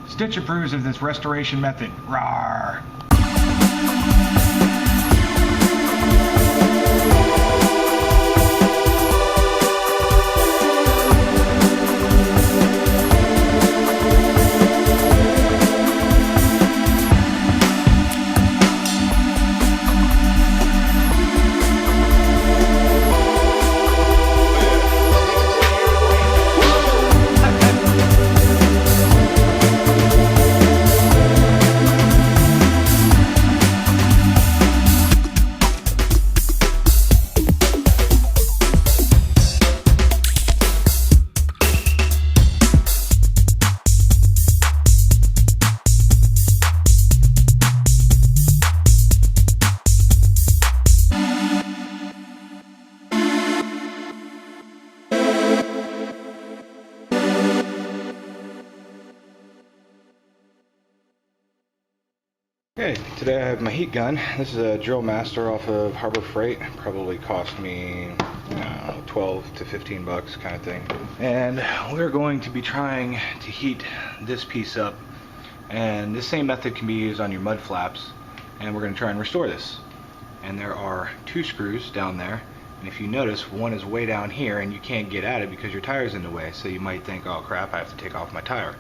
Stitch approves of this restoration method. Rawr! Okay, today I have my heat gun. This is a Drill Master off of Harbor Freight. Probably cost me, I don't know, 12 to 15 bucks kind of thing. And we're going to be trying to heat this piece up. And this same method can be used on your mud flaps. And we're going to try and restore this. And there are 2 screws down there. And if you notice, one is way down here and you can't get at it because your tire's in the way. So you might think, oh crap, I have to take off my tire.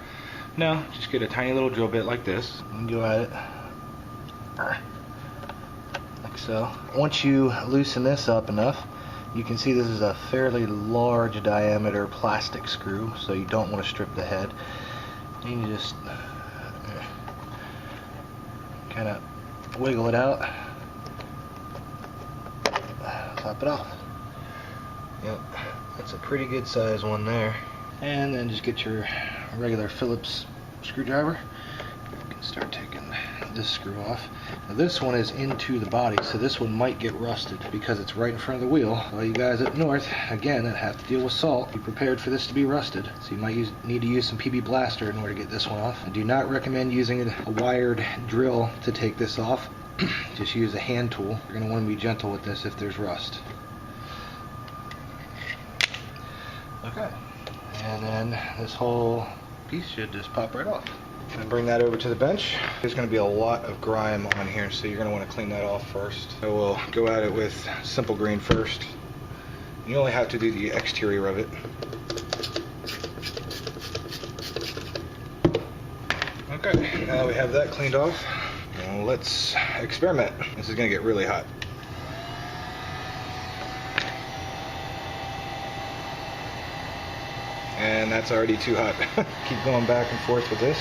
No, just get a tiny little drill bit like this and go at it. Like so. Once you loosen this up enough, you can see this is a fairly large diameter plastic screw, so you don't want to strip the head. And you just kind of wiggle it out, pop it off. Yep, that's a pretty good size one there. And then just get your regular Phillips screwdriver. You can start taking this screw off. Now this one is into the body, so this one might get rusted because it's right in front of the wheel. All you guys up north, again, that have to deal with salt, be prepared for this to be rusted. So you might need to use some PB Blaster in order to get this one off. I do not recommend using a wired drill to take this off. Just use a hand tool. You're going to want to be gentle with this if there's rust. Okay, and then this whole piece should just pop right off. And bring that over to the bench. There's going to be a lot of grime on here, so you're going to want to clean that off first. So we'll go at it with Simple Green first. You only have to do the exterior of it. Okay, now that we have that cleaned off, let's experiment. This is going to get really hot. And that's already too hot. Keep going back and forth with this.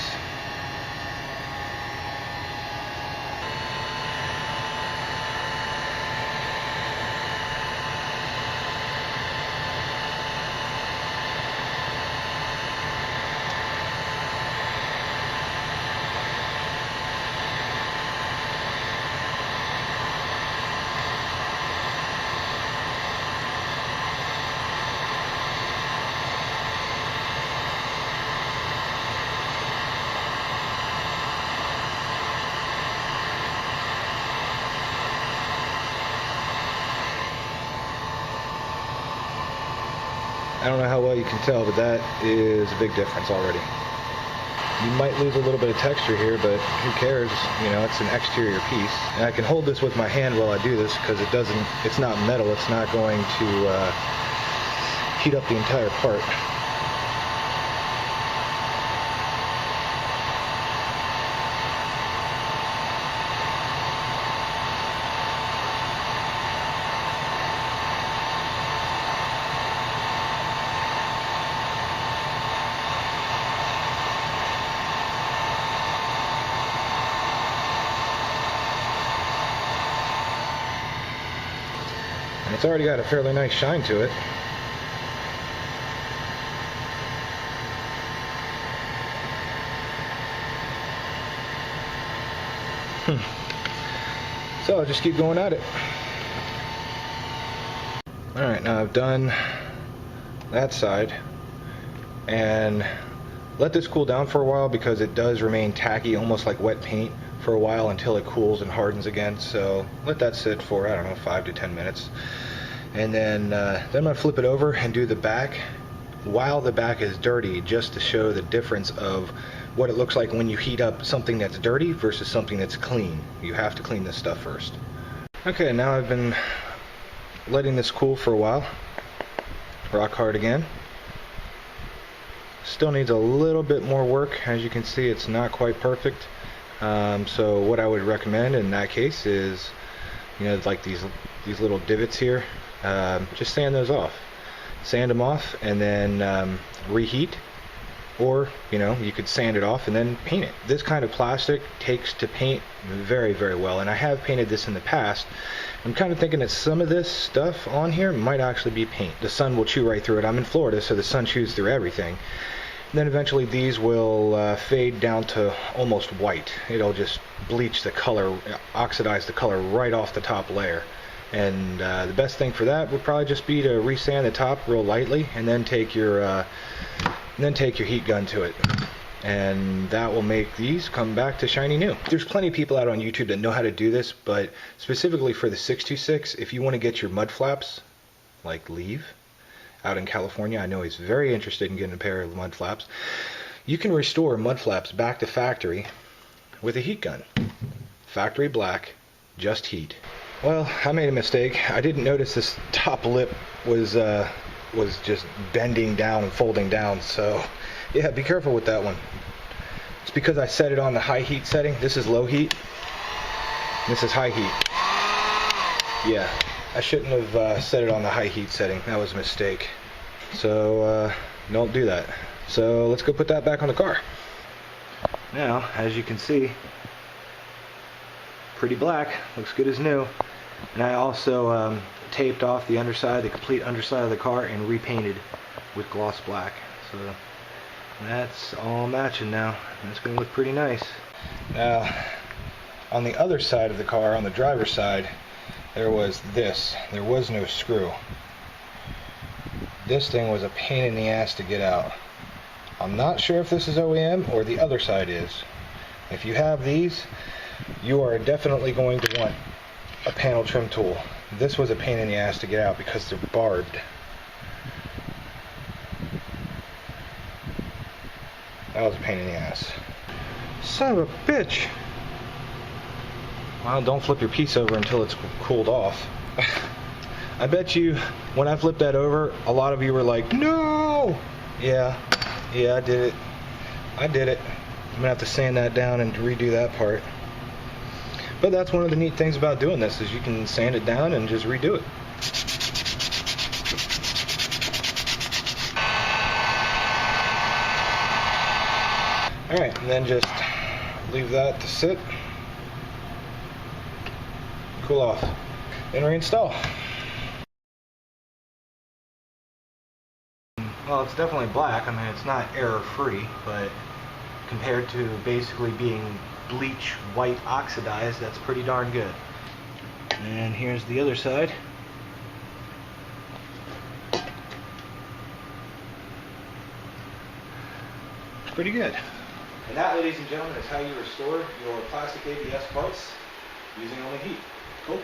I don't know how well you can tell, but that is a big difference already. You might lose a little bit of texture here, but who cares? You know, it's an exterior piece. And I can hold this with my hand while I do this because it's not metal. It's not going to heat up the entire part. And it's already got a fairly nice shine to it. So I'll just keep going at it. Alright, now I've done that side and let this cool down for a while because it does remain tacky, almost like wet paint, for a while until it cools and hardens again. So let that sit for, I don't know, 5 to 10 minutes. And then I'm going to flip it over and do the back while the back is dirty, just to show the difference of what it looks like when you heat up something that's dirty versus something that's clean. You have to clean this stuff first. Okay, now I've been letting this cool for a while. Rock hard again. Still needs a little bit more work. As you can see, it's not quite perfect. So what I would recommend in that case is, you know, like these little divots here, just sand those off. Sand them off and then reheat, or you know, you could sand it off and then paint it. This kind of plastic takes to paint very, very well, and I have painted this in the past. I'm kind of thinking that some of this stuff on here might actually be paint. The sun will chew right through it. I'm in Florida, so the sun chews through everything. And then eventually these will fade down to almost white. It'll just bleach the color, oxidize the color right off the top layer. And the best thing for that would probably just be to resand the top real lightly, and then take your heat gun to it, and that will make these come back to shiny new. There's plenty of people out on YouTube that know how to do this, but specifically for the 626, if you want to get your mud flaps, like Leave out in California, I know he's very interested in getting a pair of mud flaps. You can restore mud flaps back to factory with a heat gun. Factory black, just heat. Well, I made a mistake. I didn't notice this top lip was just bending down and folding down, so yeah, be careful with that one. It's because I set it on the high heat setting. This is low heat. This is high heat. Yeah, I shouldn't have set it on the high heat setting. That was a mistake. So don't do that. So let's go put that back on the car. Now, as you can see, pretty black, looks good as new. And I also taped off the underside, the complete underside of the car, and repainted with gloss black. So that's all matching now. It's going to look pretty nice. Now, on the other side of the car, on the driver's side, there was this. There was no screw. This thing was a pain in the ass to get out. I'm not sure if this is OEM or the other side is. If you have these, you are definitely going to want a panel trim tool. This was a pain in the ass to get out because they're barbed. That was a pain in the ass. Son of a bitch! Well, don't flip your piece over until it's cooled off. I bet you when I flipped that over, a lot of you were like, no! Yeah, I did it. I did it. I'm gonna have to sand that down and redo that part. But that's one of the neat things about doing this, is you can sand it down and just redo it. Alright, and then just leave that to sit, cool off, and reinstall. Well, it's definitely black. I mean, it's not error-free, but compared to basically being bleach white oxidized, that's pretty darn good. And here's the other side. It's pretty good. And that, ladies and gentlemen, is how you restore your plastic ABS parts using only heat. Cool.